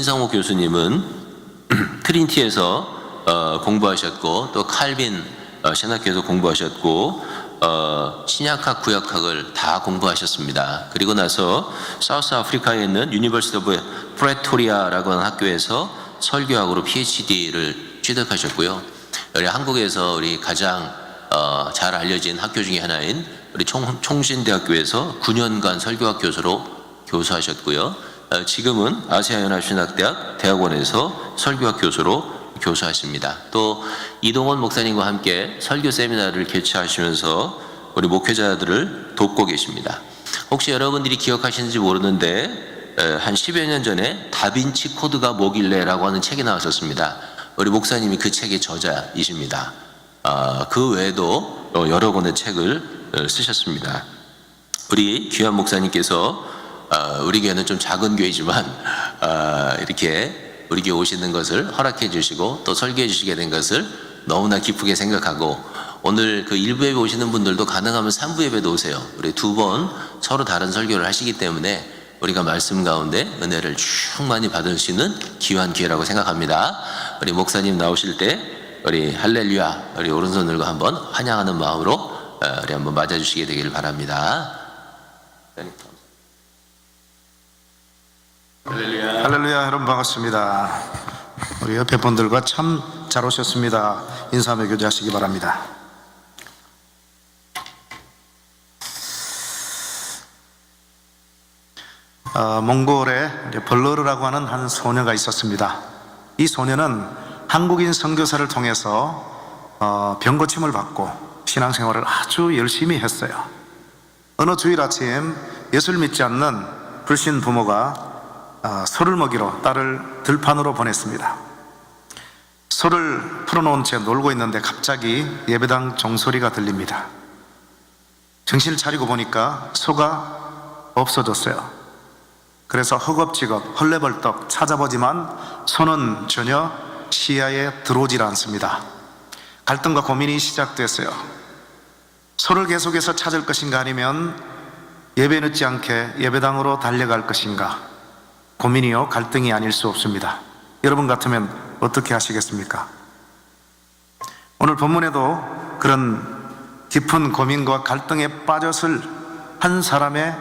신상호 교수님은 트리니티에서 공부하셨고, 또 칼빈 신학교에서 공부하셨고, 신약학, 구약학을 다 공부하셨습니다. 그리고 나서 사우스 아프리카에 있는 유니버시티 오브 프레토리아라고 하는 학교에서 설교학으로 PhD를 취득하셨고요. 우리 한국에서 우리 가장 잘 알려진 학교 중에 하나인 우리 총신대학교에서 9년간 설교학 교수로 교수하셨고요. 지금은 아시아연합신학대학 대학원에서 설교학 교수로 교수하십니다. 또 이동원 목사님과 함께 설교 세미나를 개최하시면서 우리 목회자들을 돕고 계십니다. 혹시 여러분들이 기억하시는지 모르는데 한 10여 년 전에 다빈치 코드가 뭐길래라고 하는 책이 나왔었습니다. 우리 목사님이 그 책의 저자이십니다. 그 외에도 여러 권의 책을 쓰셨습니다. 우리 귀한 목사님께서 우리 교회는 좀 작은 교회지만 이렇게 우리 교회 오시는 것을 허락해 주시고 또 설교해 주시게 된 것을 너무나 기쁘게 생각하고, 오늘 그 1부 예배 오시는 분들도 가능하면 3부 예배도 오세요. 우리 두 번 서로 다른 설교를 하시기 때문에 우리가 말씀 가운데 은혜를 충만히 받을 수 있는 귀한 기회라고 생각합니다. 우리 목사님 나오실 때 우리 할렐루야, 우리 오른손 들고 한번 환영하는 마음으로 우리 한번 맞아주시게 되기를 바랍니다. 할렐루야. 할렐루야. 여러분 반갑습니다. 우리 옆에 분들과 참 잘 오셨습니다. 인사하며 교제하시기 바랍니다. 몽골에 벌러르라고 하는 한 소녀가 있었습니다. 이 소녀는 한국인 선교사를 통해서 병고침을 받고 신앙생활을 아주 열심히 했어요. 어느 주일 아침 예수를 믿지 않는 불신 부모가 소를 먹이러 딸을 들판으로 보냈습니다. 소를 풀어놓은 채 놀고 있는데 갑자기 예배당 종소리가 들립니다. 정신을 차리고 보니까 소가 없어졌어요. 그래서 허겁지겁 헐레벌떡 찾아보지만 소는 전혀 시야에 들어오질 않습니다. 갈등과 고민이 시작됐어요. 소를 계속해서 찾을 것인가, 아니면 예배 늦지 않게 예배당으로 달려갈 것인가, 고민이요 갈등이 아닐 수 없습니다. 여러분 같으면 어떻게 하시겠습니까? 오늘 본문에도 그런 깊은 고민과 갈등에 빠졌을 한 사람의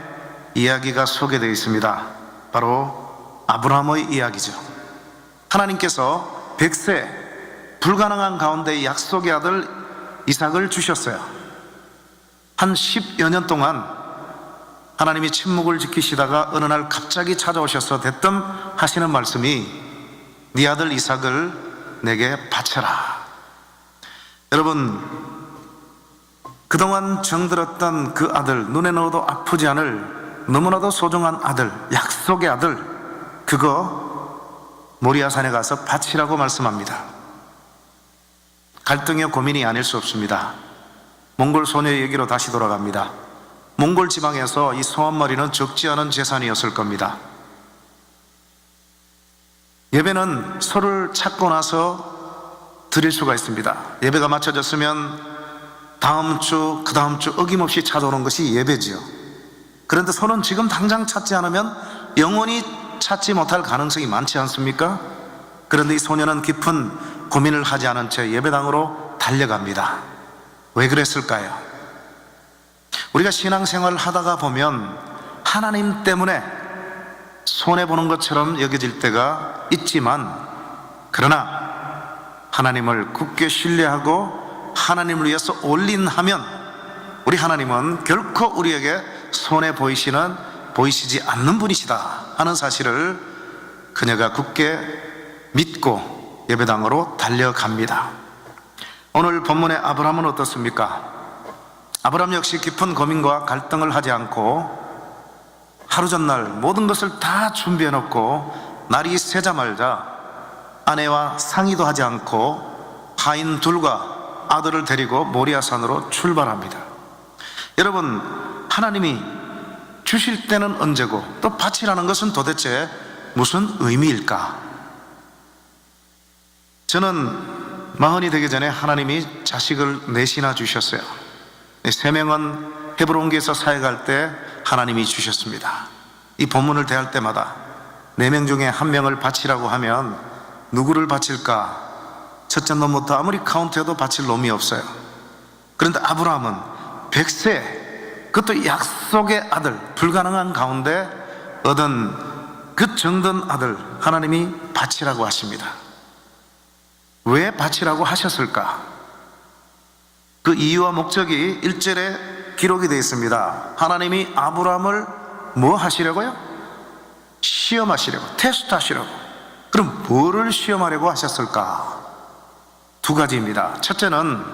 이야기가 소개되어 있습니다. 바로 아브라함의 이야기죠. 하나님께서 100세 불가능한 가운데 약속의 아들 이삭을 주셨어요. 한 10여 년 동안 하나님이 침묵을 지키시다가 어느 날 갑자기 찾아오셔서 대뜸 하시는 말씀이 네 아들 이삭을 내게 바쳐라. 여러분, 그동안 정들었던 그 아들, 눈에 넣어도 아프지 않을 너무나도 소중한 아들, 약속의 아들, 그거 모리아산에 가서 바치라고 말씀합니다. 갈등의 고민이 아닐 수 없습니다. 몽골 소녀의 얘기로 다시 돌아갑니다. 몽골 지방에서 이 소 한 마리는 적지 않은 재산이었을 겁니다. 예배는 소를 찾고 나서 드릴 수가 있습니다. 예배가 마쳐졌으면 다음 주, 그 다음 주 어김없이 찾아오는 것이 예배지요. 그런데 소는 지금 당장 찾지 않으면 영원히 찾지 못할 가능성이 많지 않습니까? 그런데 이 소녀는 깊은 고민을 하지 않은 채 예배당으로 달려갑니다. 왜 그랬을까요? 우리가 신앙생활을 하다가 보면 하나님 때문에 손해보는 것처럼 여겨질 때가 있지만, 그러나 하나님을 굳게 신뢰하고 하나님을 위해서 올인하면 우리 하나님은 결코 우리에게 손해 보이시지 않는 분이시다 하는 사실을 그녀가 굳게 믿고 예배당으로 달려갑니다. 오늘 본문의 아브라함은 어떻습니까? 아브라함 역시 깊은 고민과 갈등을 하지 않고 하루 전날 모든 것을 다 준비해 놓고 날이 새자마자 아내와 상의도 하지 않고 하인 둘과 아들을 데리고 모리아산으로 출발합니다. 여러분, 하나님이 주실 때는 언제고 또 바치라는 것은 도대체 무슨 의미일까? 저는 40이 되기 전에 하나님이 자식을 넷이나 주셨어요. 3명은 헤브론교에서 사역할 때 하나님이 주셨습니다. 이 본문을 대할 때마다 4명 중에 1명을 바치라고 하면 누구를 바칠까? 첫째 놈부터 아무리 카운트해도 바칠 놈이 없어요. 그런데 아브라함은 100세, 그것도 약속의 아들, 불가능한 가운데 얻은 그 정든 아들 하나님이 바치라고 하십니다. 왜 바치라고 하셨을까? 그 이유와 목적이 1절에 기록이 되어 있습니다. 하나님이 아브라함을 뭐 하시려고요? 시험하시려고, 테스트하시려고. 그럼 뭐를 시험하려고 하셨을까? 2가지입니다. 첫째는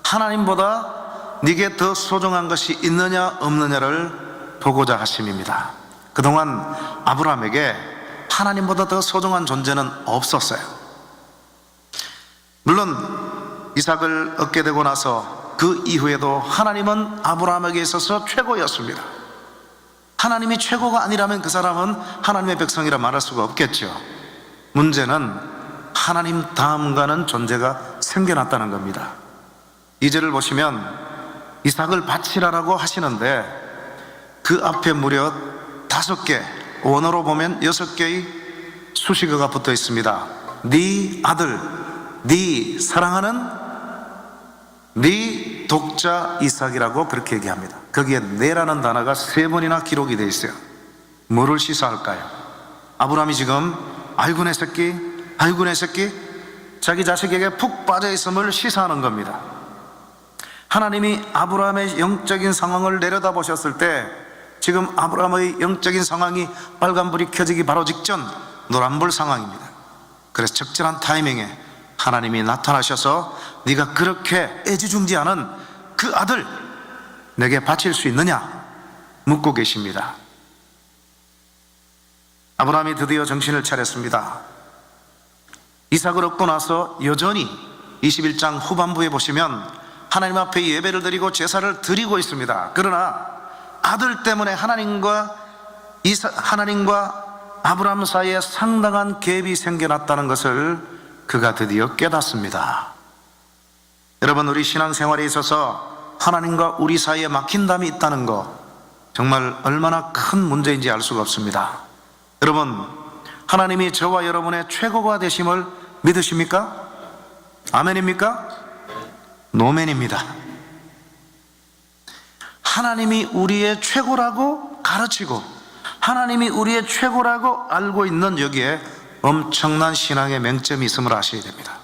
하나님보다 네게 더 소중한 것이 있느냐 없느냐를 보고자 하심입니다. 그동안 아브라함에게 하나님보다 더 소중한 존재는 없었어요. 물론 이삭을 얻게 되고 나서 그 이후에도 하나님은 아브라함에게 있어서 최고였습니다. 하나님이 최고가 아니라면 그 사람은 하나님의 백성이라 말할 수가 없겠죠. 문제는 하나님 다음 가는 존재가 생겨났다는 겁니다. 2절을 보시면 이삭을 바치라라고 하시는데 그 앞에 무려 5개, 원어로 보면 6개의 수식어가 붙어 있습니다. 네 아들, 네 사랑하는 네 독자 이삭이라고 그렇게 얘기합니다. 거기에 네라는 단어가 3번이나 기록이 되어 있어요. 뭐를 시사할까요? 아브라함이 지금 아이고 내 새끼, 아이고 내 새끼, 자기 자식에게 푹 빠져 있음을 시사하는 겁니다. 하나님이 아브라함의 영적인 상황을 내려다보셨을 때 지금 아브라함의 영적인 상황이 빨간불이 켜지기 바로 직전 노란불 상황입니다. 그래서 적절한 타이밍에 하나님이 나타나셔서 네가 그렇게 애지중지하는 그 아들 내게 바칠 수 있느냐 묻고 계십니다. 아브라함이 드디어 정신을 차렸습니다. 이삭을 얻고 나서 여전히 21장 후반부에 보시면 하나님 앞에 예배를 드리고 제사를 드리고 있습니다. 그러나 아들 때문에 하나님과 아브라함 사이에 상당한 갭이 생겨났다는 것을 그가 드디어 깨닫습니다. 여러분, 우리 신앙생활에 있어서 하나님과 우리 사이에 막힌담이 있다는 거 정말 얼마나 큰 문제인지 알 수가 없습니다. 여러분, 하나님이 저와 여러분의 최고가 되심을 믿으십니까? 아멘입니까? 노멘입니다. 하나님이 우리의 최고라고 가르치고 하나님이 우리의 최고라고 알고 있는 여기에 엄청난 신앙의 맹점이 있음을 아셔야 됩니다.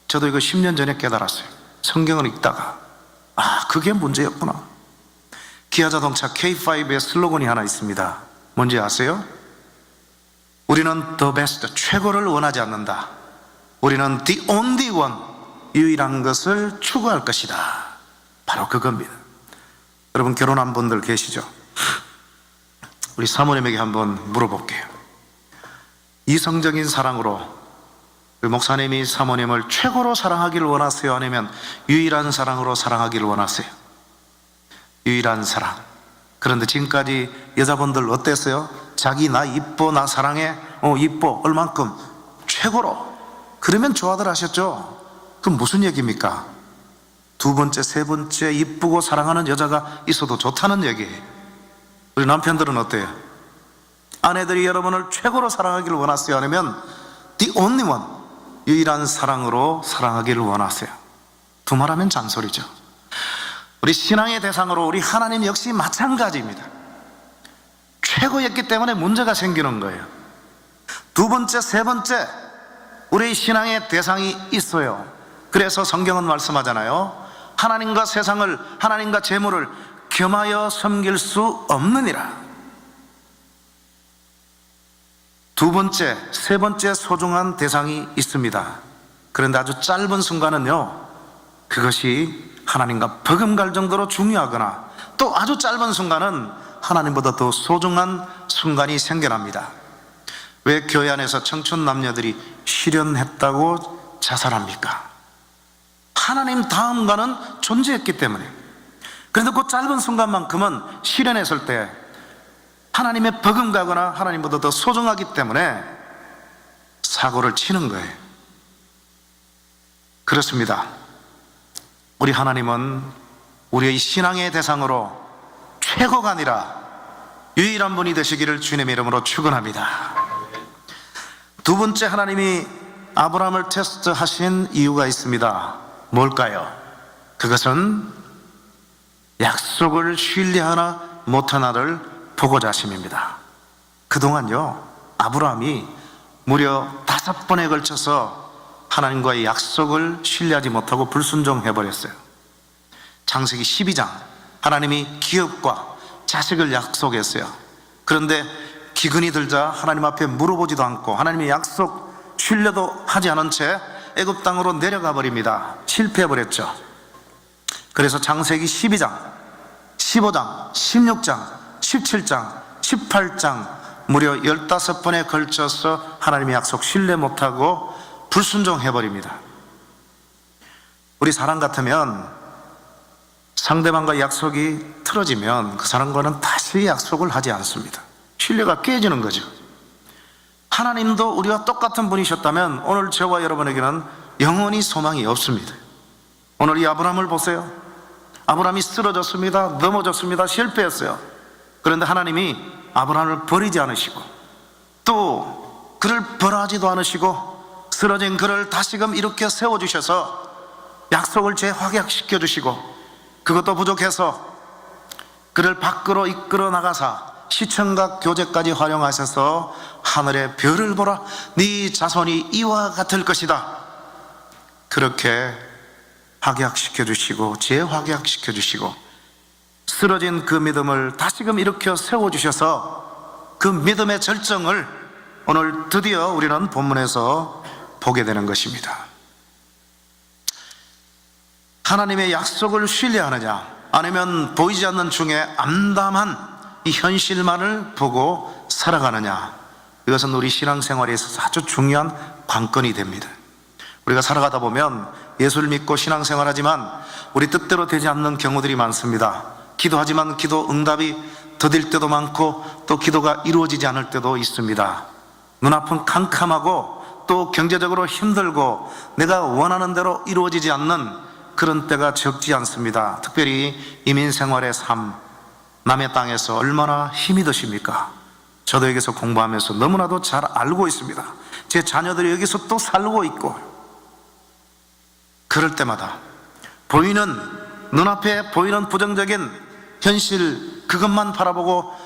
저도 이거 10년 전에 깨달았어요. 성경을 읽다가 그게 문제였구나. 기아자동차 K5의 슬로건이 하나 있습니다. 뭔지 아세요? 우리는 the best, 최고를 원하지 않는다. 우리는 the only one, 유일한 것을 추구할 것이다. 바로 그겁니다. 여러분, 결혼한 분들 계시죠? 우리 사모님에게 한번 물어볼게요. 이성적인 사랑으로 우리 목사님이 사모님을 최고로 사랑하기를 원하세요? 아니면 유일한 사랑으로 사랑하기를 원하세요? 유일한 사랑. 그런데 지금까지 여자분들 어땠어요? 자기 나 이뻐, 나 사랑해, 이뻐, 얼만큼? 최고로. 그러면 좋아들 하셨죠? 그럼 무슨 얘기입니까? 2번째, 3번째 이쁘고 사랑하는 여자가 있어도 좋다는 얘기예요. 우리 남편들은 어때요? 아내들이 여러분을 최고로 사랑하기를 원하세요? 아니면 the only one, 유일한 사랑으로 사랑하기를 원하세요? 두말하면 잔소리죠. 우리 신앙의 대상으로 우리 하나님 역시 마찬가지입니다. 최고였기 때문에 문제가 생기는 거예요. 2번째, 3번째 우리 신앙의 대상이 있어요. 그래서 성경은 말씀하잖아요. 하나님과 세상을, 하나님과 재물을 겸하여 섬길 수 없느니라. 2번째, 3번째 소중한 대상이 있습니다. 그런데 아주 짧은 순간은요, 그것이 하나님과 버금갈 정도로 중요하거나 또 아주 짧은 순간은 하나님보다 더 소중한 순간이 생겨납니다. 왜 교회 안에서 청춘 남녀들이 실연했다고 자살합니까? 하나님 다음과는 존재했기 때문에. 그런데 그 짧은 순간만큼은 실현했을 때 하나님의 버금가거나 하나님보다 더 소중하기 때문에 사고를 치는 거예요. 그렇습니다. 우리 하나님은 우리의 신앙의 대상으로 최고가 아니라 유일한 분이 되시기를 주님의 이름으로 축원합니다. 두 번째 하나님이 아브라함을 테스트하신 이유가 있습니다. 뭘까요? 그것은 약속을 신뢰하나 못하나를 보고자 하심입니다. 그동안요, 아브라함이 무려 5번에 걸쳐서 하나님과의 약속을 신뢰하지 못하고 불순종해버렸어요. 창세기 12장, 하나님이 기업과 자식을 약속했어요. 그런데 기근이 들자 하나님 앞에 물어보지도 않고 하나님의 약속 신뢰도 하지 않은 채 애굽 땅으로 내려가 버립니다. 실패해버렸죠. 그래서 창세기 12장, 15장, 16장, 17장, 18장 무려 15번에 걸쳐서 하나님의 약속 신뢰 못하고 불순종해버립니다. 우리 사람 같으면 상대방과 약속이 틀어지면 그 사람과는 다시 약속을 하지 않습니다. 신뢰가 깨지는 거죠. 하나님도 우리와 똑같은 분이셨다면 오늘 저와 여러분에게는 영원히 소망이 없습니다. 오늘 이 아브라함을 보세요. 아브라함이 쓰러졌습니다. 넘어졌습니다. 실패했어요. 그런데 하나님이 아브라함을 버리지 않으시고 또 그를 벌하지도 않으시고 쓰러진 그를 다시금 이렇게 세워주셔서 약속을 재확약시켜 주시고 그것도 부족해서 그를 밖으로 이끌어 나가사 시청각 교제까지 활용하셔서 하늘의 별을 보라, 네 자손이 이와 같을 것이다. 그렇게 확약시켜 주시고 재확약시켜 주시고 쓰러진 그 믿음을 다시금 일으켜 세워주셔서 그 믿음의 절정을 오늘 드디어 우리는 본문에서 보게 되는 것입니다. 하나님의 약속을 신뢰하느냐 아니면 보이지 않는 중에 암담한 이 현실만을 보고 살아가느냐, 이것은 우리 신앙생활에 있어서 아주 중요한 관건이 됩니다. 우리가 살아가다 보면 예수를 믿고 신앙생활하지만 우리 뜻대로 되지 않는 경우들이 많습니다. 기도하지만 기도 응답이 더딜 때도 많고 또 기도가 이루어지지 않을 때도 있습니다. 눈앞은 캄캄하고 또 경제적으로 힘들고 내가 원하는 대로 이루어지지 않는 그런 때가 적지 않습니다. 특별히 이민생활의 삶, 남의 땅에서 얼마나 힘이 드십니까? 저도 여기서 공부하면서 너무나도 잘 알고 있습니다. 제 자녀들이 여기서 또 살고 있고, 그럴 때마다 보이는, 눈앞에 보이는 부정적인 현실 그것만 바라보고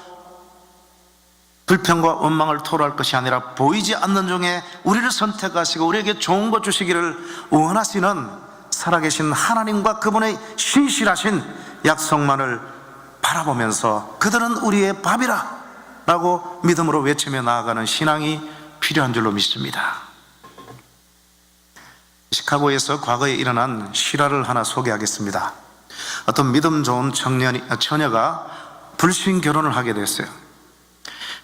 불평과 원망을 토로할 것이 아니라 보이지 않는 중에 우리를 선택하시고 우리에게 좋은 것 주시기를 원하시는 살아계신 하나님과 그분의 신실하신 약속만을 바라보면서 그들은 우리의 밥이라 라고 믿음으로 외치며 나아가는 신앙이 필요한 줄로 믿습니다. 시카고에서 과거에 일어난 실화를 하나 소개하겠습니다. 어떤 믿음 좋은 처녀가 불신 결혼을 하게 됐어요.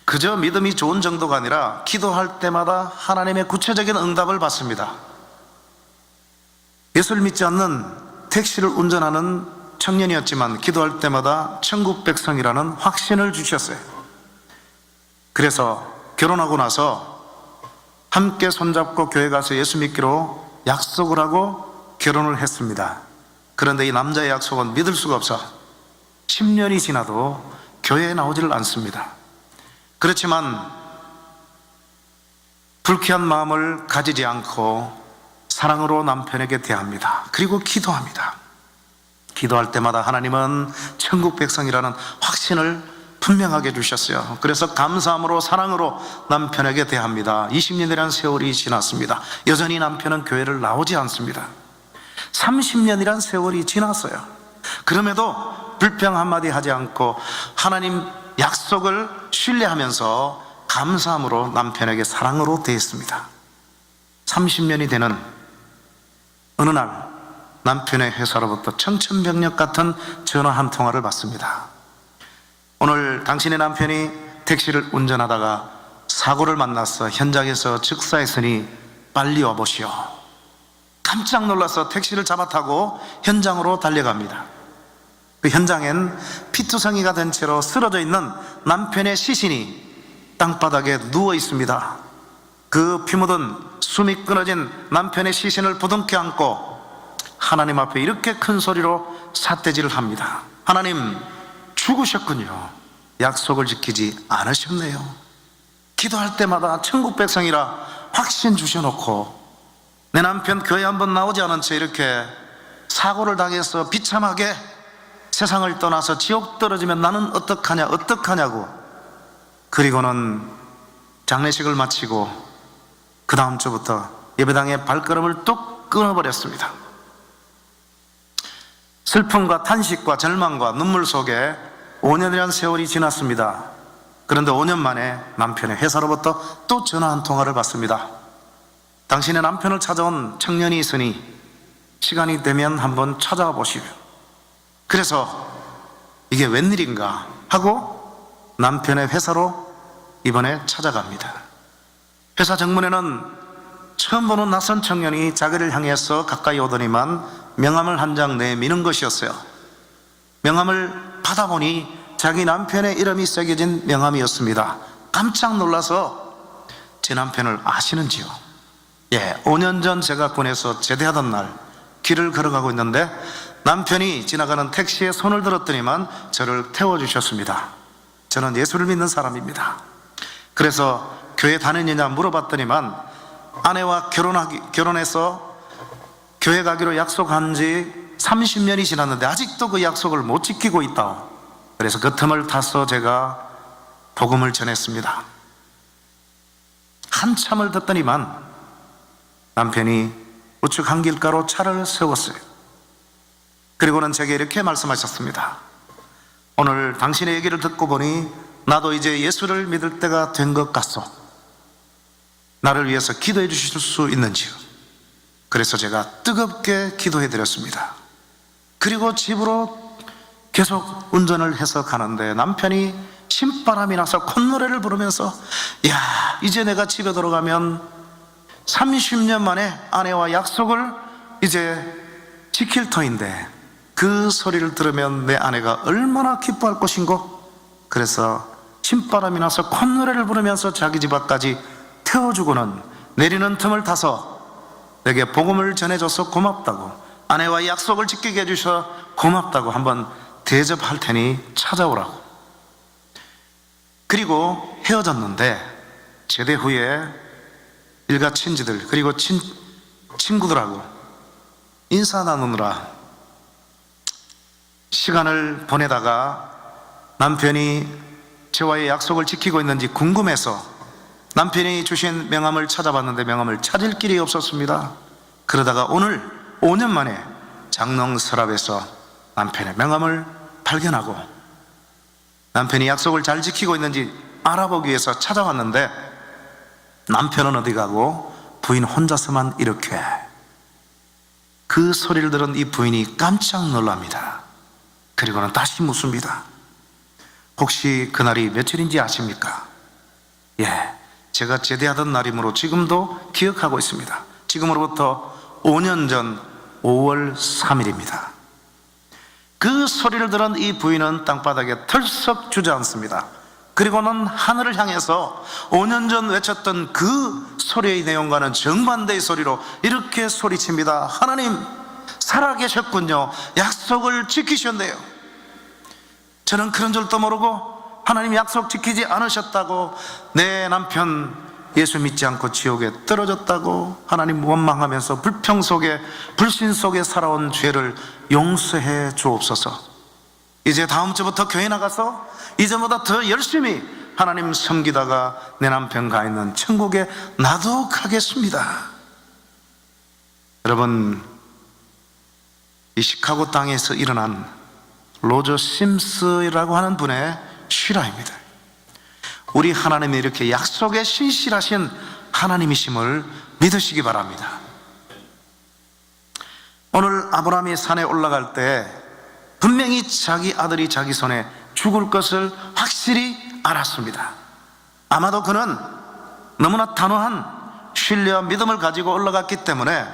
그저 믿음이 좋은 정도가 아니라 기도할 때마다 하나님의 구체적인 응답을 받습니다. 예수를 믿지 않는 택시를 운전하는 청년이었지만 기도할 때마다 천국 백성이라는 확신을 주셨어요. 그래서 결혼하고 나서 함께 손잡고 교회 가서 예수 믿기로 약속을 하고 결혼을 했습니다. 그런데 이 남자의 약속은 믿을 수가 없어 10년이 지나도 교회에 나오지를 않습니다. 그렇지만 불쾌한 마음을 가지지 않고 사랑으로 남편에게 대합니다. 그리고 기도합니다. 기도할 때마다 하나님은 천국 백성이라는 확신을 분명하게 주셨어요. 그래서 감사함으로 사랑으로 남편에게 대합니다. 20년이라는 세월이 지났습니다. 여전히 남편은 교회를 나오지 않습니다. 30년이란 세월이 지났어요. 그럼에도 불평 한마디 하지 않고 하나님 약속을 신뢰하면서 감사함으로 남편에게 사랑으로 대했습니다. 30년이 되는 어느 날 남편의 회사로부터 청천벽력 같은 전화 한 통화를 받습니다. 오늘 당신의 남편이 택시를 운전하다가 사고를 만나서 현장에서 즉사했으니 빨리 와보시오. 깜짝 놀라서 택시를 잡아 타고 현장으로 달려갑니다. 그 현장엔 피투성이가 된 채로 쓰러져 있는 남편의 시신이 땅바닥에 누워 있습니다. 그 피 묻은 숨이 끊어진 남편의 시신을 부둥켜 안고 하나님 앞에 이렇게 큰 소리로 삿대질을 합니다. 하나님, 죽으셨군요. 약속을 지키지 않으셨네요. 기도할 때마다 천국 백성이라 확신 주셔놓고 내 남편 교회 한번 나오지 않은 채 이렇게 사고를 당해서 비참하게 세상을 떠나서 지옥 떨어지면 나는 어떡하냐고. 그리고는 장례식을 마치고 그 다음 주부터 예배당에 발걸음을 뚝 끊어버렸습니다. 슬픔과 탄식과 절망과 눈물 속에 5년이라는 세월이 지났습니다. 그런데 5년 만에 남편의 회사로부터 또 전화 한 통화를 받습니다. 당신의 남편을 찾아온 청년이 있으니 시간이 되면 한번 찾아와 보시오. 그래서 이게 웬일인가 하고 남편의 회사로 이번에 찾아갑니다. 회사 정문에는 처음 보는 낯선 청년이 자기를 향해서 가까이 오더니만 명함을 한 장 내미는 것이었어요. 명함을 받아보니 자기 남편의 이름이 새겨진 명함이었습니다. 깜짝 놀라서 제 남편을 아시는지요? 예, 5년 전 제가 군에서 제대하던 날 길을 걸어가고 있는데 남편이 지나가는 택시에 손을 들었더니만 저를 태워주셨습니다. 저는 예수를 믿는 사람입니다. 그래서 교회 다니느냐 물어봤더니만 아내와 결혼해서 교회 가기로 약속한 지 30년이 지났는데 아직도 그 약속을 못 지키고 있다. 그래서 그 틈을 타서 제가 복음을 전했습니다. 한참을 듣더니만 남편이 우측 한 길가로 차를 세웠어요. 그리고는 제게 이렇게 말씀하셨습니다. 오늘 당신의 얘기를 듣고 보니 나도 이제 예수를 믿을 때가 된 것 같소. 나를 위해서 기도해 주실 수 있는지요? 그래서 제가 뜨겁게 기도해 드렸습니다. 그리고 집으로 계속 운전을 해서 가는데 남편이 신바람이 나서 콧노래를 부르면서 야, 이제 내가 집에 들어가면 30년 만에 아내와 약속을 이제 지킬 터인데 그 소리를 들으면 내 아내가 얼마나 기뻐할 것인고. 그래서 신바람이 나서 콧노래를 부르면서 자기 집 앞까지 태워주고는 내리는 틈을 타서 내게 복음을 전해줘서 고맙다고, 아내와 약속을 지키게 해주셔서 고맙다고 한번 대접할 테니 찾아오라고. 그리고 헤어졌는데 제대 후에 일가 친지들 그리고 친구들하고 인사 나누느라 시간을 보내다가 남편이 저와의 약속을 지키고 있는지 궁금해서 남편이 주신 명함을 찾아봤는데 명함을 찾을 길이 없었습니다. 그러다가 오늘 5년 만에 장롱 서랍에서 남편의 명함을 발견하고 남편이 약속을 잘 지키고 있는지 알아보기 위해서 찾아왔는데 남편은 어디 가고 부인 혼자서만 이렇게. 그 소리를 들은 이 부인이 깜짝 놀랍니다. 그리고는 다시 묻습니다. 혹시 그날이 며칠인지 아십니까? 예, 제가 제대하던 날이므로 지금도 기억하고 있습니다. 지금으로부터 5년 전 5월 3일입니다. 그 소리를 들은 이 부인은 땅바닥에 털썩 주저앉습니다. 그리고는 하늘을 향해서 5년 전 외쳤던 그 소리의 내용과는 정반대의 소리로 이렇게 소리칩니다. 하나님 살아계셨군요. 약속을 지키셨네요. 저는 그런 줄도 모르고 하나님 약속 지키지 않으셨다고, 내 남편 예수 믿지 않고 지옥에 떨어졌다고 하나님 원망하면서 불평 속에 불신 속에 살아온 죄를 용서해 주옵소서. 이제 다음 주부터 교회 나가서 이전보다 더 열심히 하나님 섬기다가 내 남편 가 있는 천국에 나도 가겠습니다. 여러분, 이 시카고 땅에서 일어난 로저 심스라고 하는 분의 실화입니다. 우리 하나님이 이렇게 약속에 신실하신 하나님이심을 믿으시기 바랍니다. 오늘 아브라함이 산에 올라갈 때 분명히 자기 아들이 자기 손에 죽을 것을 확실히 알았습니다. 아마도 그는 너무나 단호한 신뢰와 믿음을 가지고 올라갔기 때문에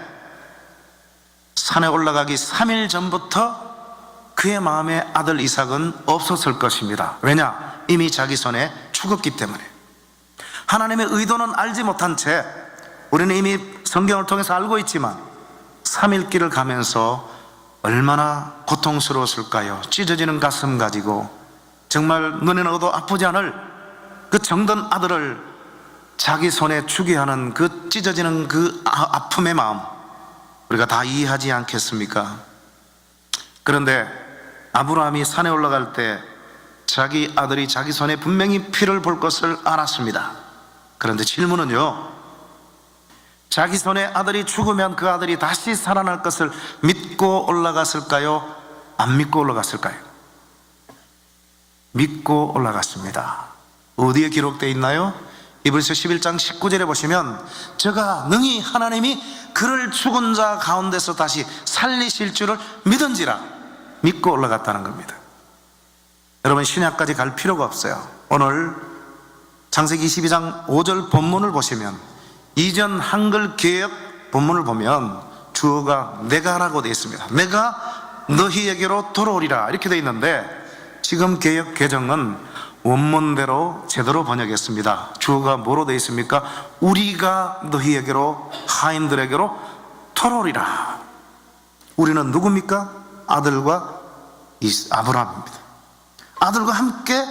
산에 올라가기 3일 전부터 그의 마음에 아들 이삭은 없었을 것입니다. 왜냐? 이미 자기 손에 죽었기 때문에. 하나님의 의도는 알지 못한 채 우리는 이미 성경을 통해서 알고 있지만 3일 길을 가면서 얼마나 고통스러웠을까요? 찢어지는 가슴 가지고 정말 눈에 넣어도 아프지 않을 그 정든 아들을 자기 손에 주게 하는 그 찢어지는 그 아픔의 마음, 우리가 다 이해하지 않겠습니까? 그런데 아브라함이 산에 올라갈 때 자기 아들이 자기 손에 분명히 피를 볼 것을 알았습니다. 그런데 질문은요, 자기 손에 아들이 죽으면 그 아들이 다시 살아날 것을 믿고 올라갔을까요? 안 믿고 올라갔을까요? 믿고 올라갔습니다. 어디에 기록되어 있나요? 이브리서 11장 19절에 보시면 저가 능히 하나님이 그를 죽은 자 가운데서 다시 살리실 줄을 믿은지라, 믿고 올라갔다는 겁니다. 여러분, 신약까지 갈 필요가 없어요. 오늘 창세기 22장 5절 본문을 보시면, 이전 한글 개역 본문을 보면 주어가 내가라고 되어 있습니다. 내가 너희에게로 돌아오리라 이렇게 되어 있는데, 지금 개역 개정은 원문대로 제대로 번역했습니다. 주어가 뭐로 되어 있습니까? 우리가 너희에게로, 하인들에게로 돌아오리라. 우리는 누굽니까? 아들과 아브라함입니다. 아들과 함께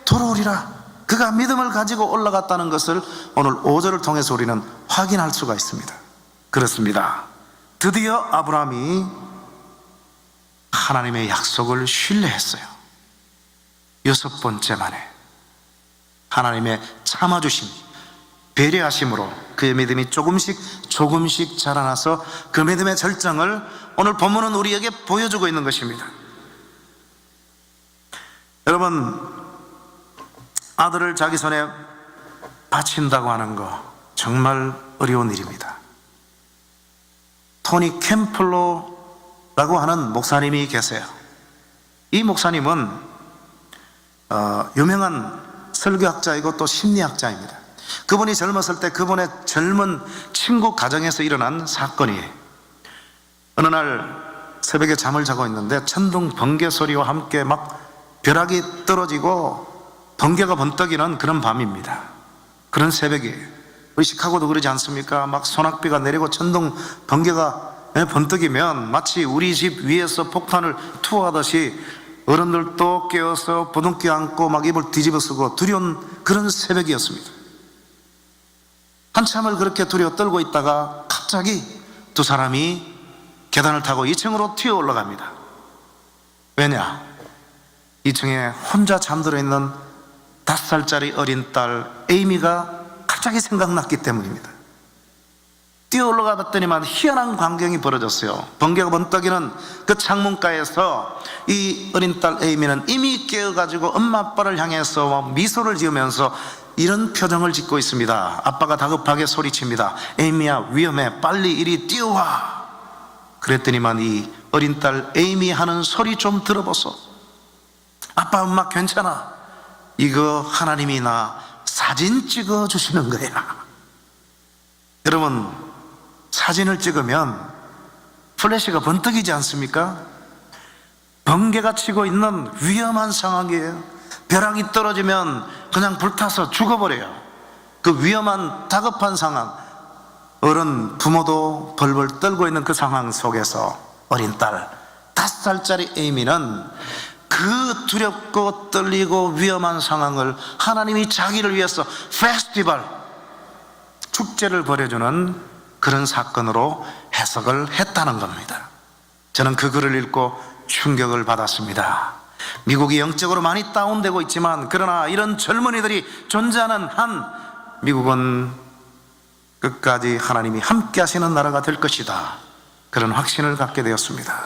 돌아오리라. 그가 믿음을 가지고 올라갔다는 것을 오늘 5절을 통해서 우리는 확인할 수가 있습니다. 그렇습니다. 드디어 아브라함이 하나님의 약속을 신뢰했어요. 6번째 만에 하나님의 참아주심, 배려하심으로 그의 믿음이 조금씩 자라나서 그 믿음의 절정을 오늘 본문은 우리에게 보여주고 있는 것입니다. 여러분, 아들을 자기 손에 바친다고 하는 거 정말 어려운 일입니다. 토니 캠플러라고 하는 목사님이 계세요. 이 목사님은 유명한 설교학자이고 또 심리학자입니다. 그분이 젊었을 때 그분의 젊은 친구 가정에서 일어난 사건이에요. 어느 날 새벽에 잠을 자고 있는데 천둥 번개 소리와 함께 막 벼락이 떨어지고 번개가 번뜩이는 그런 밤입니다. 그런 새벽이에요. 우리 시카고도 그러지 않습니까? 막 소낙비가 내리고 천둥 번개가 번뜩이면 마치 우리 집 위에서 폭탄을 투하하듯이 어른들도 깨어서 부둥켜 안고 막 입을 뒤집어 쓰고 두려운 그런 새벽이었습니다. 한참을 그렇게 두려워 떨고 있다가 갑자기 두 사람이 계단을 타고 2층으로 튀어 올라갑니다. 왜냐? 2층에 혼자 잠들어 있는 5살짜리 어린 딸 에이미가 갑자기 생각났기 때문입니다. 뛰어 올라가 봤더니만 희한한 광경이 벌어졌어요. 번개가 번뜩이는 그 창문가에서 이 어린 딸 에이미는 이미 깨어가지고 엄마 아빠를 향해서 미소를 지으면서 이런 표정을 짓고 있습니다. 아빠가 다급하게 소리칩니다. 에이미야, 위험해, 빨리 이리 뛰어와. 그랬더니만 이 어린 딸 에이미 하는 소리 좀 들어보소. 아빠, 엄마 괜찮아. 이거 하나님이 나 사진 찍어 주시는 거야. 여러분, 사진을 찍으면 플래시가 번뜩이지 않습니까? 번개가 치고 있는 위험한 상황이에요. 벼락이 떨어지면 그냥 불타서 죽어버려요. 그 위험한 다급한 상황, 어른 부모도 벌벌 떨고 있는 그 상황 속에서 어린 딸 5살짜리 에이미는 그 두렵고 떨리고 위험한 상황을 하나님이 자기를 위해서 페스티벌, 축제를 벌여주는 그런 사건으로 해석을 했다는 겁니다. 저는 그 글을 읽고 충격을 받았습니다. 미국이 영적으로 많이 다운되고 있지만, 그러나 이런 젊은이들이 존재하는 한 미국은 끝까지 하나님이 함께 하시는 나라가 될 것이다, 그런 확신을 갖게 되었습니다.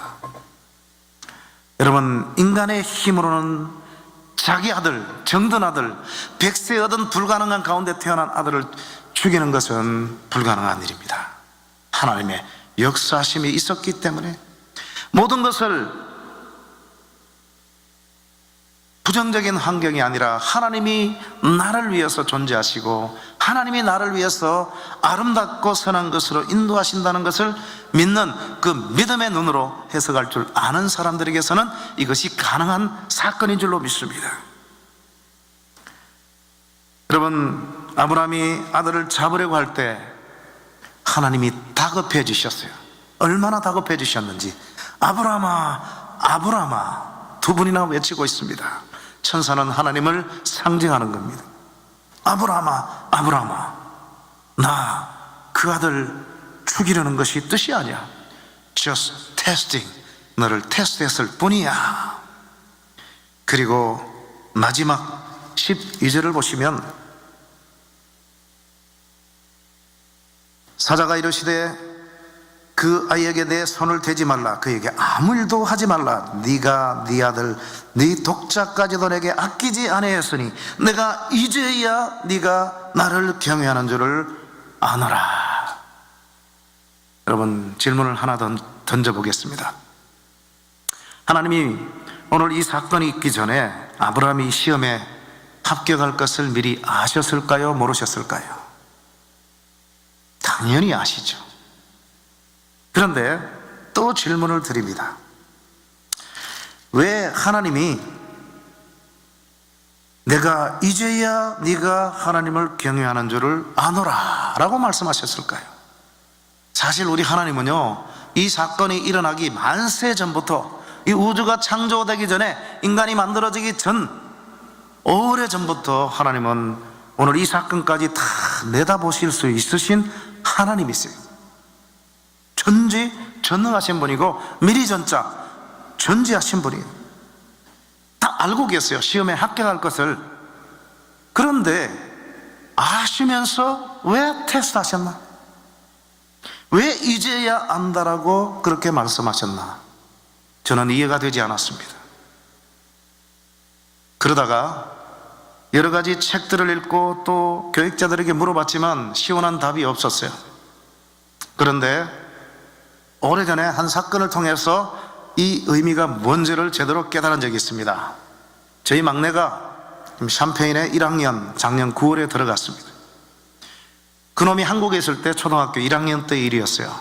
여러분, 인간의 힘으로는 자기 아들, 정든 아들, 100세 얻은 불가능한 가운데 태어난 아들을 죽이는 것은 불가능한 일입니다. 하나님의 역사심이 있었기 때문에 모든 것을 부정적인 환경이 아니라 하나님이 나를 위해서 존재하시고 하나님이 나를 위해서 아름답고 선한 것으로 인도하신다는 것을 믿는 그 믿음의 눈으로 해석할 줄 아는 사람들에게서는 이것이 가능한 사건인 줄로 믿습니다. 여러분, 아브라함이 아들을 잡으려고 할 때 하나님이 다급해지셨어요. 얼마나 다급해지셨는지 아브라함아, 아브라함아 2번이나 외치고 있습니다. 천사는 하나님을 상징하는 겁니다. 아브라함아, 아브라함아. 나 그 아들 죽이려는 것이 뜻이 아니야. Just testing. 너를 테스트했을 뿐이야. 그리고 마지막 12절을 보시면 사자가 이르시되 그 아이에게 내 손을 대지 말라. 그에게 아무 일도 하지 말라. 네가 네 아들 네 독자까지도 내게 아끼지 아니하였으니 내가 이제야 네가 나를 경외하는 줄을 아노라. 여러분, 질문을 하나 더 던져보겠습니다. 하나님이 오늘 이 사건이 있기 전에 아브라함이 시험에 합격할 것을 미리 아셨을까요? 모르셨을까요? 당연히 아시죠. 그런데 또 질문을 드립니다. 왜 하나님이 내가 이제야 네가 하나님을 경외하는 줄을 아노라 라고 말씀하셨을까요? 사실 우리 하나님은요, 이 사건이 일어나기 만세 전부터, 이 우주가 창조되기 전에, 인간이 만들어지기 전 오래전부터 하나님은 오늘 이 사건까지 다 내다보실 수 있으신 하나님이세요. 전지전능하신 분이고 미리 전자 전지하신 분이에요. 다 알고 계세요, 시험에 합격할 것을. 그런데 아시면서 왜 테스트하셨나? 왜 이제야 안다라고 그렇게 말씀하셨나? 저는 이해가 되지 않았습니다. 그러다가 여러 가지 책들을 읽고 또 교육자들에게 물어봤지만 시원한 답이 없었어요. 그런데 오래전에 한 사건을 통해서 이 의미가 뭔지를 제대로 깨달은 적이 있습니다. 저희 막내가 샴페인에 1학년 작년 9월에 들어갔습니다. 그놈이 한국에 있을 때 초등학교 1학년 때 일이었어요.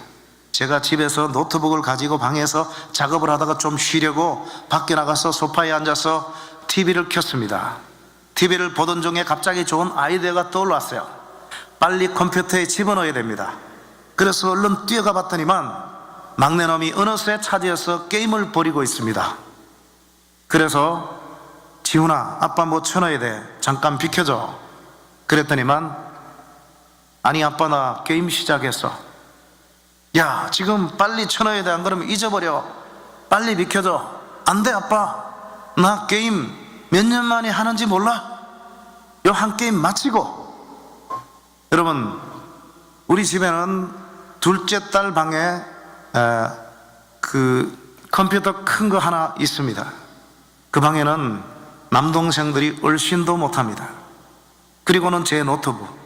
제가 집에서 노트북을 가지고 방에서 작업을 하다가 좀 쉬려고 밖에 나가서 소파에 앉아서 TV를 켰습니다. TV를 보던 중에 갑자기 좋은 아이디어가 떠올랐어요. 빨리 컴퓨터에 집어넣어야 됩니다. 그래서 얼른 뛰어가 봤더니만 막내놈이 어느새 차지해서 게임을 벌이고 있습니다. 그래서 지훈아, 아빠 뭐 쳐넣어야 돼. 잠깐 비켜줘. 그랬더니만 아니 아빠 나 게임 시작했어. 야, 지금 빨리 쳐넣어야 돼. 안 그러면 잊어버려. 빨리 비켜줘. 안 돼 아빠, 나 게임 몇 년 만에 하는지 몰라? 요 한 게임 마치고. 여러분, 우리 집에는 둘째 딸 방에 그 컴퓨터 큰 거 하나 있습니다. 그 방에는 남동생들이 얼씬도 못합니다. 그리고는 제 노트북.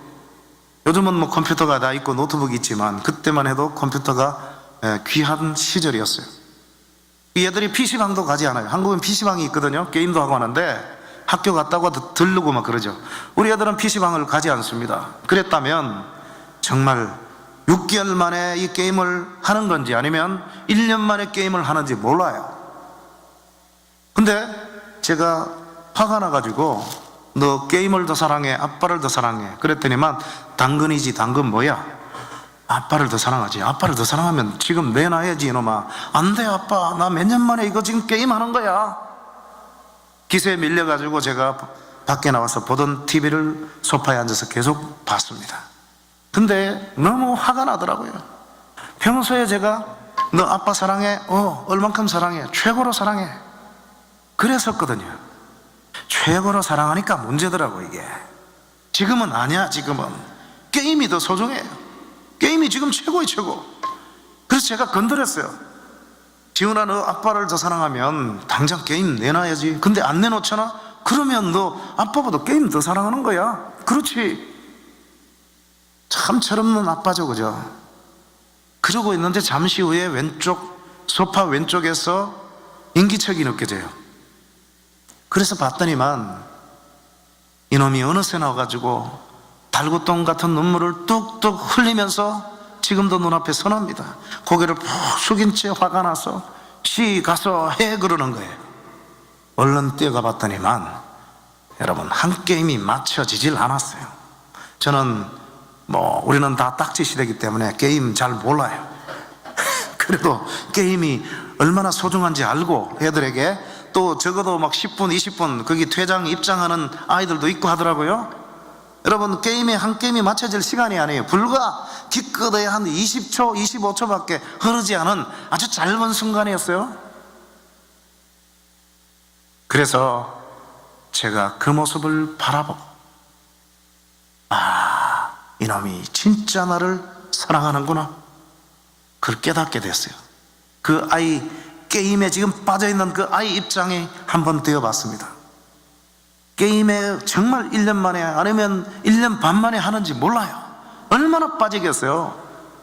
요즘은 뭐 컴퓨터가 다 있고 노트북이 있지만 그때만 해도 컴퓨터가 귀한 시절이었어요. 이 애들이 PC방도 가지 않아요. 한국은 PC방이 있거든요. 게임도 하고 하는데 학교 갔다고 들르고 막 그러죠. 우리 애들은 PC방을 가지 않습니다. 그랬다면 정말 6개월 만에 이 게임을 하는 건지 아니면 1년 만에 게임을 하는지 몰라요. 근데 제가 화가 나가지고 너 게임을 더 사랑해, 아빠를 더 사랑해? 그랬더니만 당근이지. 당근 뭐야? 아빠를 더 사랑하지. 아빠를 더 사랑하면 지금 내놔야지 이놈아. 안 돼 아빠, 나 몇 년 만에 이거 지금 게임하는 거야. 기세에 밀려가지고 제가 밖에 나와서 보던 TV를 소파에 앉아서 계속 봤습니다. 근데 너무 화가 나더라고요. 평소에 제가 너 아빠 사랑해? 얼만큼 사랑해? 최고로 사랑해. 그랬었거든요. 최고로 사랑하니까 문제더라고 이게. 지금은 아니야. 지금은 게임이 더 소중해요. 게임이 지금 최고의 최고. 그래서 제가 건드렸어요. 지훈아, 너 아빠를 더 사랑하면 당장 게임 내놔야지. 근데 안 내놓잖아? 그러면 너 아빠보다 게임 더 사랑하는 거야. 그렇지. 참 철없는 아빠죠, 그죠? 그러고 있는데 잠시 후에 소파 왼쪽에서 인기척이 느껴져요. 그래서 봤더니만 이놈이 어느새 나와가지고 달구똥 같은 눈물을 뚝뚝 흘리면서 지금도 눈앞에 선합니다. 고개를 푹 숙인 채 화가 나서 시 가서 해 그러는 거예요. 얼른 뛰어가 봤더니만 여러분, 한 게임이 맞춰지질 않았어요. 저는 우리는 다 딱지 시대이기 때문에 게임 잘 몰라요. 그래도 게임이 얼마나 소중한지 알고 애들에게 또 적어도 막 10분 20분 거기 퇴장 입장하는 아이들도 있고 하더라고요. 여러분, 한 게임이 맞춰질 시간이 아니에요. 불과 기껏해야 한 20초, 25초밖에 흐르지 않은 아주 짧은 순간이었어요. 그래서 제가 그 모습을 바라보고, 이놈이 진짜 나를 사랑하는구나, 그걸 깨닫게 됐어요. 그 아이, 게임에 지금 빠져있는 그 아이 입장에 한번 되어봤습니다. 게임에 정말 1년 만에 아니면 1년 반 만에 하는지 몰라요. 얼마나 빠지겠어요.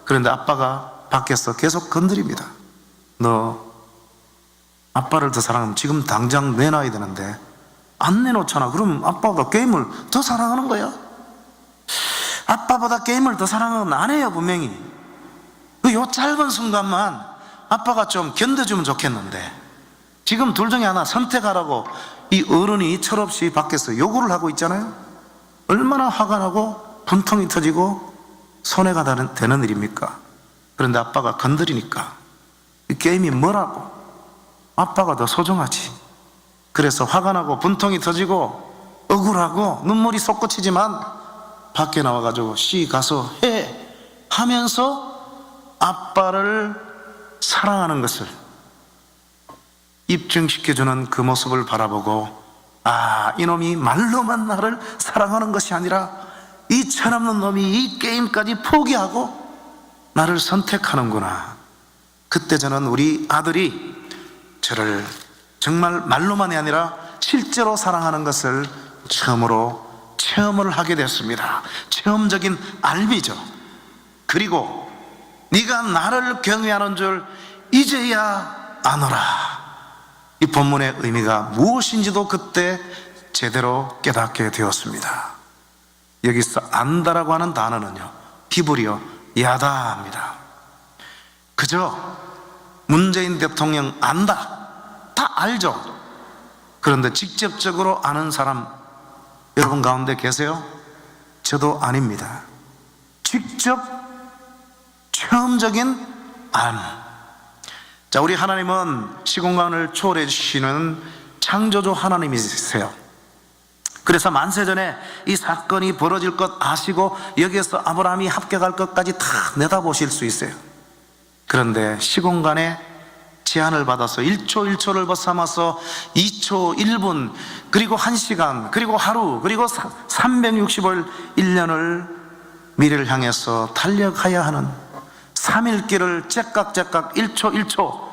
그런데 아빠가 밖에서 계속 건드립니다. 너 아빠를 더 사랑하면 지금 당장 내놔야 되는데 안 내놓잖아. 그럼 아빠가 게임을 더 사랑하는 거야? 아빠보다 게임을 더 사랑하는 건 아니에요, 분명히. 요 짧은 순간만 아빠가 좀 견뎌주면 좋겠는데, 지금 둘 중에 하나 선택하라고 이 어른이 철없이 밖에서 요구를 하고 있잖아요. 얼마나 화가 나고 분통이 터지고 손해가 되는 일입니까? 그런데 아빠가 건드리니까 이 게임이 뭐라고? 아빠가 더 소중하지. 그래서 화가 나고 분통이 터지고 억울하고 눈물이 솟구치지만 밖에 나와가지고 가서 해 하면서 아빠를 사랑하는 것을 입증시켜주는 그 모습을 바라보고, 이놈이 말로만 나를 사랑하는 것이 아니라 이 철없는 놈이 이 게임까지 포기하고 나를 선택하는구나. 그때 저는 우리 아들이 저를 정말 말로만이 아니라 실제로 사랑하는 것을 처음으로 체험을 하게 됐습니다. 체험적인 알미죠. 그리고 네가 나를 경외하는 줄 이제야 아노라. 이 본문의 의미가 무엇인지도 그때 제대로 깨닫게 되었습니다. 여기서 안다라고 하는 단어는요, 히브리어 야다입니다. 그저 문재인 대통령 안다, 다 알죠. 그런데 직접적으로 아는 사람 여러분 가운데 계세요? 저도 아닙니다. 직접 체험적인 안. 자, 우리 하나님은 시공간을 초월해 주시는 창조주 하나님이세요. 그래서 만세전에 이 사건이 벌어질 것 아시고 여기에서 아브라함이 합격할 것까지 다 내다보실 수 있어요. 그런데 시공간에 제한을 받아서 1초 1초를 벗삼아서 2초 1분 그리고 1시간 그리고 하루 그리고 365일 1년을 미래를 향해서 달려가야 하는 3일 길을 째깍째깍 1초 1초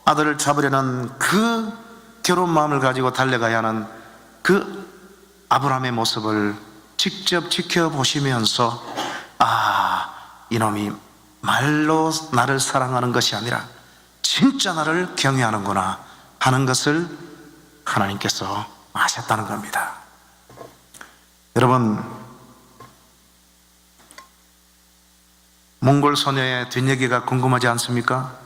아들을 잡으려는 그 괴로운 마음을 가지고 달려가야 하는 그 아브라함의 모습을 직접 지켜보시면서, 이놈이 말로 나를 사랑하는 것이 아니라 진짜 나를 경외하는구나 하는 것을 하나님께서 아셨다는 겁니다. 여러분, 몽골 소녀의 뒷얘기가 궁금하지 않습니까?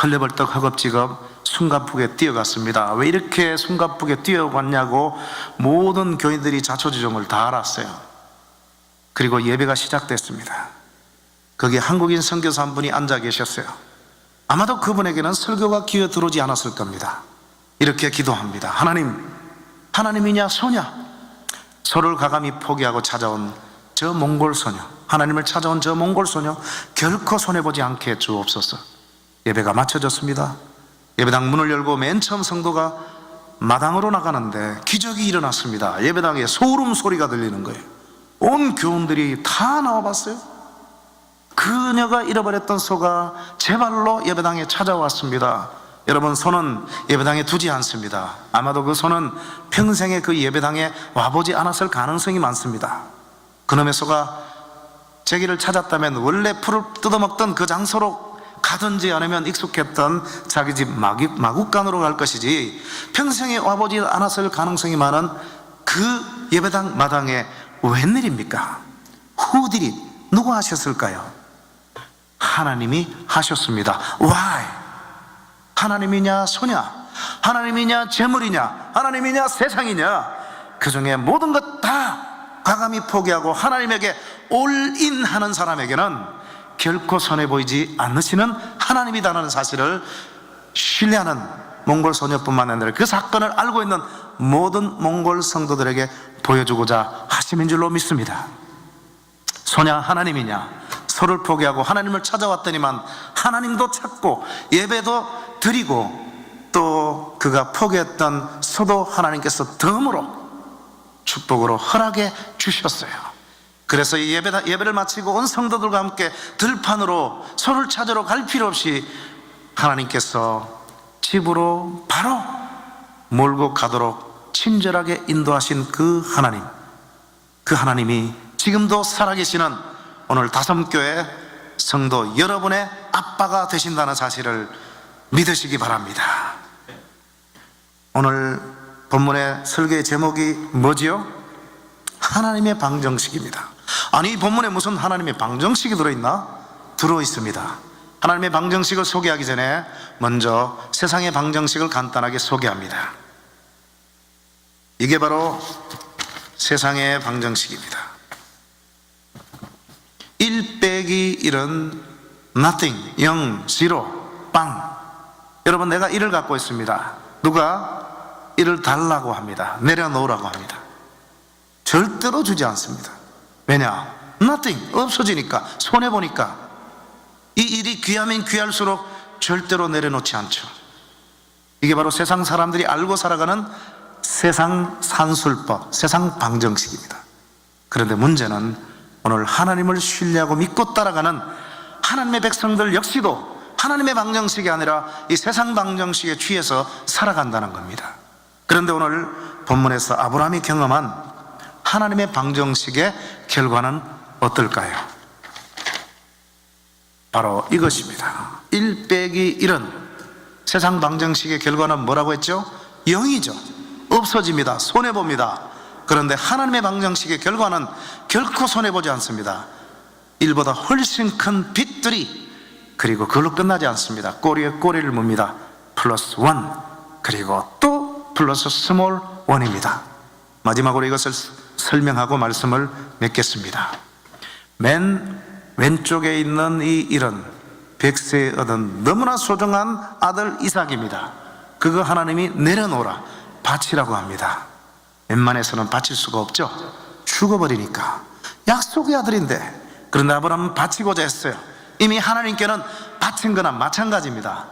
헐레벌떡 허겁지겁 숨가쁘게 뛰어갔습니다. 왜 이렇게 숨가쁘게 뛰어갔냐고 모든 교인들이 자초지종을 다 알았어요. 그리고 예배가 시작됐습니다. 거기에 한국인 선교사 한 분이 앉아 계셨어요. 아마도 그분에게는 설교가 기어 들어오지 않았을 겁니다. 이렇게 기도합니다. 하나님이냐 소냐? 서로를 가감히 포기하고 찾아온 저 몽골 소녀, 하나님을 찾아온 저 몽골 소녀 결코 손해보지 않게 주옵소서. 예배가 마쳐졌습니다. 예배당 문을 열고 맨 처음 성도가 마당으로 나가는데 기적이 일어났습니다. 예배당에 소름 소리가 들리는 거예요. 온 교원들이 다 나와봤어요. 그녀가 잃어버렸던 소가 제 발로 예배당에 찾아왔습니다. 여러분, 소는 예배당에 두지 않습니다. 아마도 그 소는 평생에 그 예배당에 와보지 않았을 가능성이 많습니다. 그놈의 소가 제 길을 찾았다면 원래 풀을 뜯어먹던 그 장소로 가든지 아니면 익숙했던 자기 집 마국간으로 갈 것이지 평생에 와보지 않았을 가능성이 많은 그 예배당 마당에 웬일입니까? Who did it? 누가 하셨을까요? 하나님이 하셨습니다. Why? 하나님이냐 소냐? 하나님이냐 재물이냐? 하나님이냐 세상이냐? 그 중에 모든 것 다 과감히 포기하고 하나님에게 올인하는 사람에게는 결코 손해보이지 않으시는 하나님이다라는 사실을 신뢰하는 몽골 소녀뿐만 아니라 그 사건을 알고 있는 모든 몽골 성도들에게 보여주고자 하심인 줄로 믿습니다. 소냐 하나님이냐? 소를 포기하고 하나님을 찾아왔더니만 하나님도 찾고 예배도 드리고 또 그가 포기했던 소도 하나님께서 덤으로 축복으로 허락해 주셨어요. 그래서 이 예배를 마치고 온 성도들과 함께 들판으로 소를 찾으러 갈 필요 없이 하나님께서 집으로 바로 몰고 가도록 친절하게 인도하신 그 하나님이 지금도 살아계시는 오늘 다섬교회 성도 여러분의 아빠가 되신다는 사실을 믿으시기 바랍니다. 오늘 본문의 설교의 제목이 뭐지요? 하나님의 방정식입니다. 아니, 이 본문에 무슨 하나님의 방정식이 들어있나? 들어있습니다. 하나님의 방정식을 소개하기 전에 먼저 세상의 방정식을 간단하게 소개합니다. 이게 바로 세상의 방정식입니다. 1 빼기 1은 nothing, 0, 0, 빵. 여러분, 내가 1을 갖고 있습니다. 누가 1을 달라고 합니다. 내려놓으라고 합니다. 절대로 주지 않습니다. 왜냐? nothing, 없어지니까, 손해보니까. 이 일이 귀하면 귀할수록 절대로 내려놓지 않죠. 이게 바로 세상 사람들이 알고 살아가는 세상 산술법, 세상 방정식입니다. 그런데 문제는 오늘 하나님을 신뢰하고 믿고 따라가는 하나님의 백성들 역시도 하나님의 방정식이 아니라 이 세상 방정식에 취해서 살아간다는 겁니다. 그런데 오늘 본문에서 아브라함이 경험한 하나님의 방정식의 결과는 어떨까요? 바로 이것입니다. 1 빼기 1은 세상 방정식의 결과는 뭐라고 했죠? 0이죠. 없어집니다. 손해봅니다. 그런데 하나님의 방정식의 결과는 결코 손해보지 않습니다. 1보다 훨씬 큰 빚들이, 그리고 그걸로 끝나지 않습니다. 꼬리에 꼬리를 묻니다. 플러스 1, 그리고 또 플러스 스몰 1입니다. 마지막으로 이것을 설명하고 말씀을 맺겠습니다. 맨 왼쪽에 있는 이 1은 백세에 얻은 너무나 소중한 아들 이삭입니다. 그거 하나님이 내려놓으라, 바치라고 합니다. 웬만해서는 바칠 수가 없죠. 죽어버리니까. 약속의 아들인데. 그런데 아브라함은 바치고자 했어요. 이미 하나님께는 바친 거나 마찬가지입니다.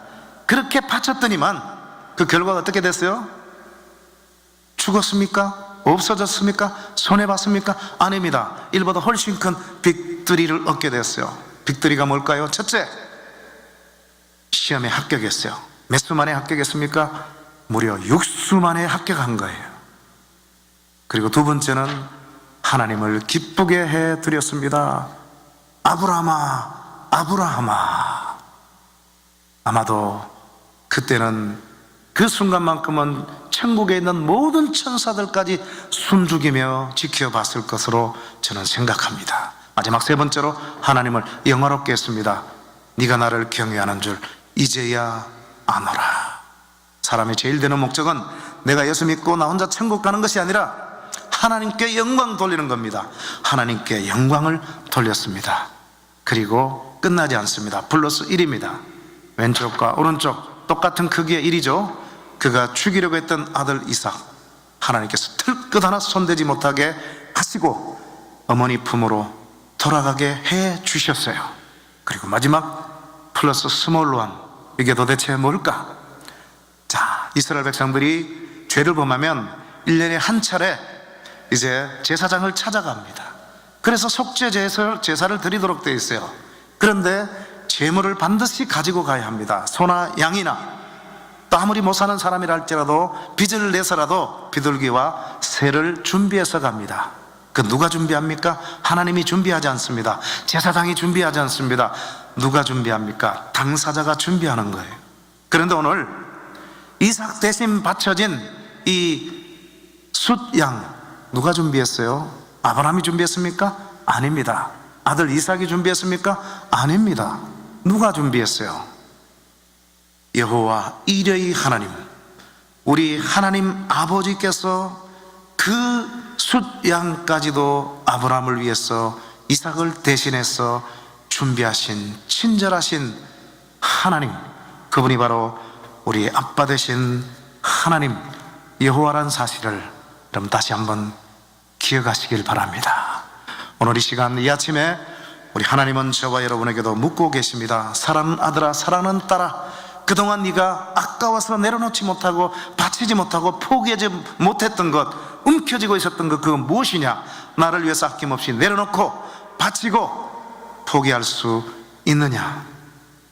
그렇게 바쳤더니만 그 결과가 어떻게 됐어요? 죽었습니까? 없어졌습니까? 손해봤습니까? 아닙니다. 1보다 훨씬 큰 빅토리를 얻게 됐어요. 빅토리가 뭘까요? 첫째, 시험에 합격했어요. 몇 수 만에 합격했습니까? 무려 6수 만에 합격한 거예요. 그리고 두 번째는 하나님을 기쁘게 해드렸습니다. 아브라함아, 아브라함아. 아마도 그때는 그 순간만큼은 천국에 있는 모든 천사들까지 숨죽이며 지켜봤을 것으로 저는 생각합니다. 마지막 세 번째로 하나님을 영화롭게 했습니다. 네가 나를 경외하는 줄 이제야 아노라. 사람의 제일 되는 목적은 내가 예수 믿고 나 혼자 천국 가는 것이 아니라 하나님께 영광 돌리는 겁니다. 하나님께 영광을 돌렸습니다. 그리고 끝나지 않습니다. 플러스 1입니다. 왼쪽과 오른쪽 똑같은 크기의 1이죠. 그가 죽이려고 했던 아들 이삭, 하나님께서 털끝 하나 손대지 못하게 하시고 어머니 품으로 돌아가게 해 주셨어요. 그리고 마지막 플러스 스몰 원, 이게 도대체 뭘까? 자, 이스라엘 백성들이 죄를 범하면 1년에 한 차례 이제 제사장을 찾아갑니다. 그래서 속죄 제사를 드리도록 되어 있어요. 그런데 제물을 반드시 가지고 가야 합니다. 소나 양이나, 또 아무리 못 사는 사람이라 할지라도 빚을 내서라도 비둘기와 새를 준비해서 갑니다. 그 누가 준비합니까? 하나님이 준비하지 않습니다. 제사장이 준비하지 않습니다. 누가 준비합니까? 당사자가 준비하는 거예요. 그런데 오늘 이삭 대신 바쳐진 이 숫양 누가 준비했어요? 아브라함이 준비했습니까? 아닙니다. 아들 이삭이 준비했습니까? 아닙니다. 누가 준비했어요? 여호와 이레의 하나님, 우리 하나님 아버지께서 그 숫양까지도 아브라함을 위해서 이삭을 대신해서 준비하신 친절하신 하나님, 그분이 바로 우리 아빠 되신 하나님, 여호와란 사실을 여러분 다시 한번 기억하시길 바랍니다. 오늘 이 시간 이 아침에 우리 하나님은 저와 여러분에게도 묻고 계십니다. 사랑하는 아들아, 사랑하는 딸아, 그동안 네가 아까워서 내려놓지 못하고 바치지 못하고 포기하지 못했던 것, 움켜쥐고 있었던 것, 그건 무엇이냐? 나를 위해서 아낌없이 내려놓고 바치고 포기할 수 있느냐?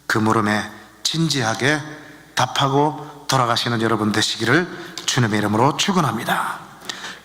그 물음에 진지하게 답하고 돌아가시는 여러분 되시기를 주님의 이름으로 축원합니다.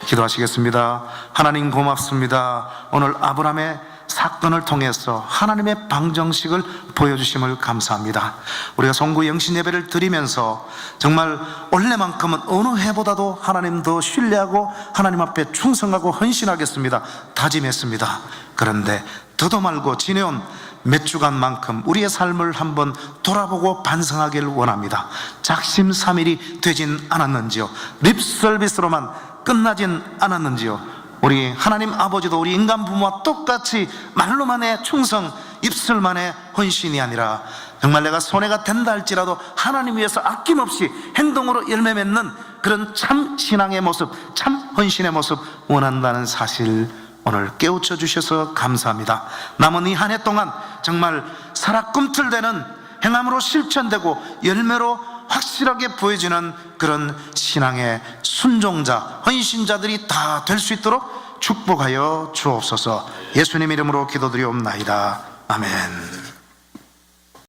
기도하시겠습니다. 하나님 고맙습니다. 오늘 아브라함의 사건을 통해서 하나님의 방정식을 보여주심을 감사합니다. 우리가 송구 영신 예배를 드리면서 정말 원래만큼은 어느 해보다도 하나님 더 신뢰하고 하나님 앞에 충성하고 헌신하겠습니다 다짐했습니다. 그런데 더도 말고 지내온 몇 주간만큼 우리의 삶을 한번 돌아보고 반성하기를 원합니다. 작심삼일이 되진 않았는지요? 립서비스로만 끝나진 않았는지요? 우리 하나님 아버지도 우리 인간 부모와 똑같이 말로만의 충성, 입술만의 헌신이 아니라 정말 내가 손해가 된다 할지라도 하나님 위해서 아낌없이 행동으로 열매 맺는 그런 참 신앙의 모습, 참 헌신의 모습 원한다는 사실 오늘 깨우쳐 주셔서 감사합니다. 남은 이 한 해 동안 정말 살아 꿈틀대는 행함으로 실천되고 열매로 확실하게 보여지는 그런 신앙의 순종자, 헌신자들이 다 될 수 있도록 축복하여 주옵소서. 예수님 이름으로 기도드리옵나이다. 아멘.